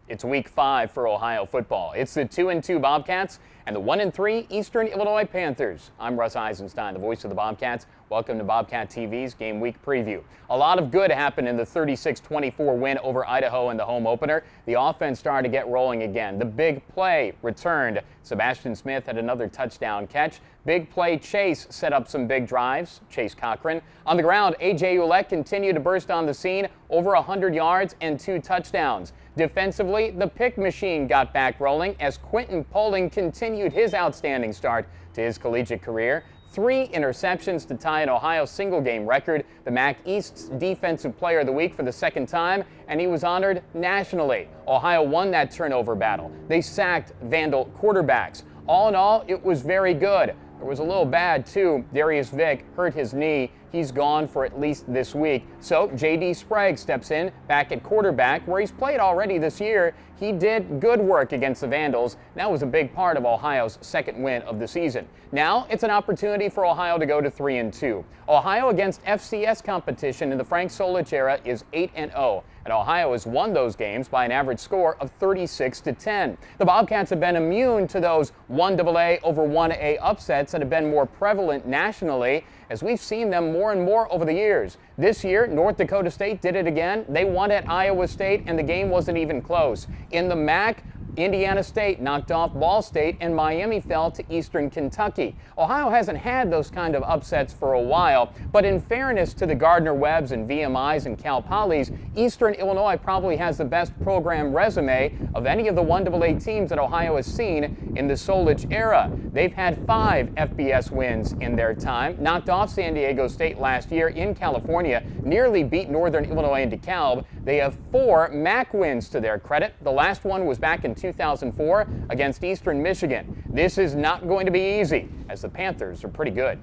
It's week 5 for Ohio football. It's the 2-2 Bobcats and the 1-3 Eastern Illinois Panthers. I'm Russ Eisenstein, the voice of the Bobcats. Welcome to Bobcat TV's Game Week Preview. A lot of good happened in the 36-24 win over Idaho in the home opener. The offense started to get rolling again. The big play returned. Sebastian Smith had another touchdown catch. Big play Chase set up some big drives. Chase Cochran. On the ground, A.J. Ulett continued to burst on the scene, over 100 yards and 2 touchdowns. Defensively, the pick machine got back rolling as Quentin Poling continued his outstanding start to his collegiate career. 3 interceptions to tie an Ohio single-game record, the MAC East's Defensive Player of the Week for the second time, and he was honored nationally. Ohio won that turnover battle. They sacked Vandal quarterbacks. All in all, it was very good. There was a little bad, too. Darius Vick hurt his knee. He's gone for at least this week. So J.D. Sprague steps in back at quarterback, where he's played already this year. He did good work against the Vandals. That was a big part of Ohio's second win of the season. Now it's an opportunity for Ohio to go to 3-2. Ohio against FCS competition in the Frank Solich era is 8-0. And Ohio has won those games by an average score of 36-10. The Bobcats have been immune to those 1AA over 1A upsets that have been more prevalent nationally, as we've seen them more and more over the years. This year, North Dakota State did it again. They won at Iowa State, and the game wasn't even close. In the MAC, Indiana State knocked off Ball State, and Miami fell to Eastern Kentucky. Ohio hasn't had those kind of upsets for a while, but in fairness to the Gardner-Webbs and VMIs and Cal Polys, Eastern Illinois probably has the best program resume of any of the 1AA teams that Ohio has seen in the Solich era. They've had 5 FBS wins in their time, knocked off San Diego State last year in California, nearly beat Northern Illinois and DeKalb. They have 4 MAC wins to their credit. The last one was back in 2004 against Eastern Michigan. This is not going to be easy, as the Panthers are pretty good.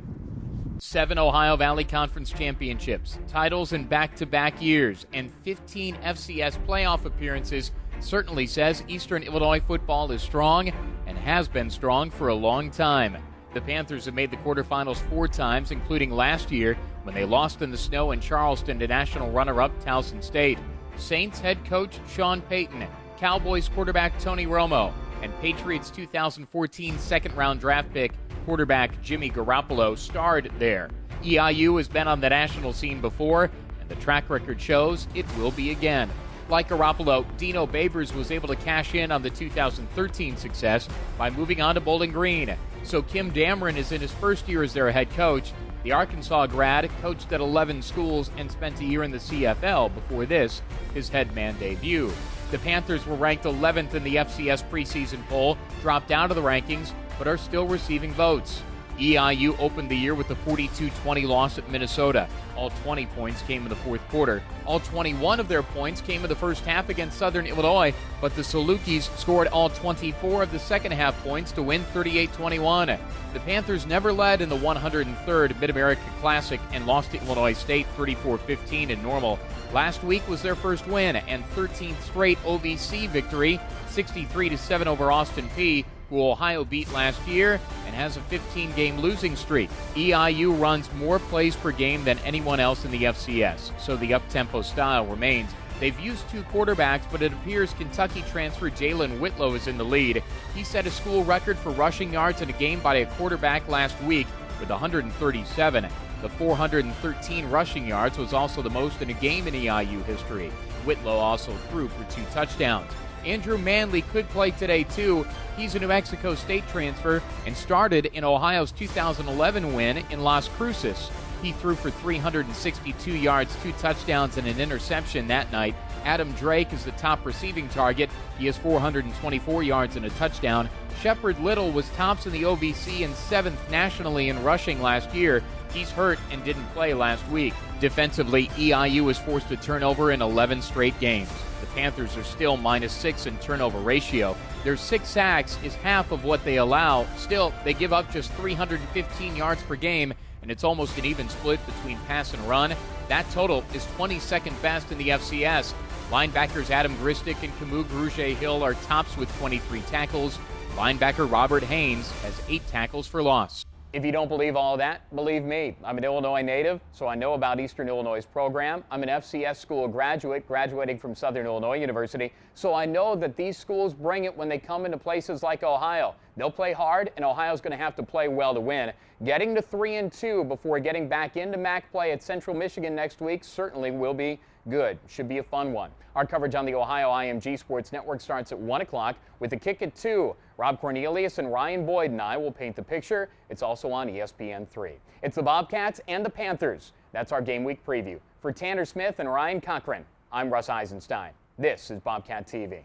7 Ohio Valley Conference championships, titles in back-to-back years, and 15 FCS playoff appearances certainly says Eastern Illinois football is strong and has been strong for a long time. The Panthers have made the quarterfinals 4 times, including last year when they lost in the snow in Charleston to national runner-up Towson State. Saints head coach Sean Payton, Cowboys quarterback Tony Romo, and Patriots 2014 second-round draft pick quarterback Jimmy Garoppolo starred there. EIU has been on the national scene before, and the track record shows it will be again. Like Garoppolo, Dino Babers was able to cash in on the 2013 success by moving on to Bowling Green. So Kim Dameron is in his first year as their head coach. The Arkansas grad coached at 11 schools and spent a year in the CFL before this, his head man debut. The Panthers were ranked 11th in the FCS preseason poll, dropped out of the rankings, but are still receiving votes. EIU opened the year with a 42-20 loss at Minnesota. All 20 points came in the fourth quarter. All 21 of their points came in the first half against Southern Illinois, but the Salukis scored all 24 of the second half points to win 38-21. The Panthers never led in the 103rd Mid-America Classic and lost to Illinois State 34-15 in Normal. Last week was their first win and 13th straight OVC victory, 63-7 over Austin Peay, who Ohio beat last year and has a 15-game losing streak. EIU runs more plays per game than anyone else in the FCS, so the up-tempo style remains. They've used 2 quarterbacks, but it appears Kentucky transfer Jalen Whitlow is in the lead. He set a school record for rushing yards in a game by a quarterback last week with 137. The 413 rushing yards was also the most in a game in EIU history. Whitlow also threw for 2 touchdowns. Andrew Manley could play today, too. He's a New Mexico State transfer and started in Ohio's 2011 win in Las Cruces. He threw for 362 yards, 2 touchdowns, and an interception that night. Adam Drake is the top receiving target. He has 424 yards and a touchdown. Shepard Little was tops in the OVC and 7th nationally in rushing last year. He's hurt and didn't play last week. Defensively, EIU was forced to turn over in 11 straight games. The Panthers are still -6 in turnover ratio. Their 6 sacks is half of what they allow. Still, they give up just 315 yards per game, and it's almost an even split between pass and run. That total is 22nd best in the FCS. Linebackers Adam Gristic and Camus Grugier-Hill are tops with 23 tackles. Linebacker Robert Haynes has 8 tackles for loss. If you don't believe all that, believe me. I'm an Illinois native, so I know about Eastern Illinois' program. I'm an FCS school graduate, graduating from Southern Illinois University, so I know that these schools bring it when they come into places like Ohio. They'll play hard, and Ohio's going to have to play well to win. Getting to 3-2 before getting back into MAC play at Central Michigan next week certainly will be good. Should be a fun one. Our coverage on the Ohio IMG Sports Network starts at 1 o'clock with the kick at 2. Rob Cornelius and Ryan Boyd and I will paint the picture. It's also on ESPN3. It's the Bobcats and the Panthers. That's our game week preview. For Tanner Smith and Ryan Cochran, I'm Russ Eisenstein. This is Bobcat TV.